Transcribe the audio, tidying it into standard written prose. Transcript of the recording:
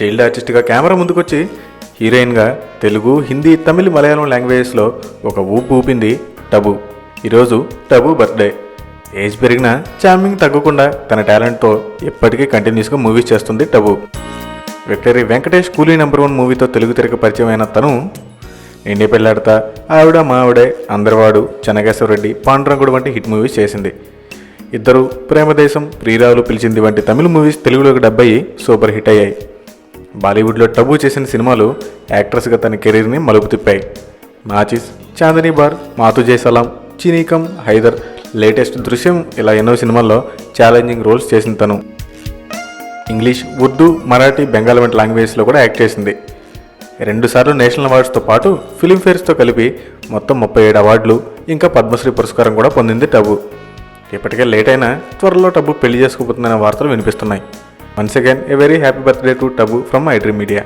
Child ఆర్టిస్ట్గా camera ముందుకొచ్చి హీరోయిన్గా తెలుగు, హిందీ, తమిళ్, మలయాళం లాంగ్వేజెస్లో ఒక ఊపు ఊపింది టబు. ఈరోజు టబు బర్త్డే. ఏజ్ పెరిగినా చార్మింగ్ తగ్గకుండా తన టాలెంట్తో ఎప్పటికీ కంటిన్యూస్గా మూవీస్ చేస్తుంది టబు. విక్టరీ వెంకటేష్ కూలీ #1 మూవీతో తెలుగు తెరకు పరిచయం అయిన తను నిండి పెళ్లాడతా, ఆవిడ మా ఆవిడే, అందరివాడు, చెన్నకేశ్వరరెడ్డి, పాండురంగుడు వంటి హిట్ మూవీస్ చేసింది. ఇద్దరు, ప్రేమదేశం, ప్రియురాలు పిలిచింది వంటి తమిళ మూవీస్ తెలుగులోకి డబ్ అయ్యి సూపర్ హిట్ అయ్యాయి. బాలీవుడ్లో టబు చేసిన సినిమాలు యాక్ట్రెస్గా తన కెరీర్ని మలుపు తిప్పాయి. మాచిస్, చాందనీ బార్, మాతుజే సలాం, చినీకం, హైదర్, లేటెస్ట్ దృశ్యం ఇలా ఎన్నో సినిమాల్లో ఛాలెంజింగ్ రోల్స్ చేసిన తను ఇంగ్లీష్, ఉర్దూ, మరాఠీ, బెంగాల్ వంటి లాంగ్వేజ్లో కూడా యాక్ట్ చేసింది. 2 సార్లు నేషనల్ అవార్డ్స్తో పాటు ఫిల్మ్ఫేర్స్తో కలిపి మొత్తం 37 అవార్డులు, ఇంకా పద్మశ్రీ పురస్కారం కూడా పొందింది టబు. ఇప్పటికే లేట్ అయినా త్వరలో టబు పెళ్లి చేసుకోబోతుందనే వార్తలు వినిపిస్తున్నాయి. Once again a very happy birthday to Tabu from I dream media.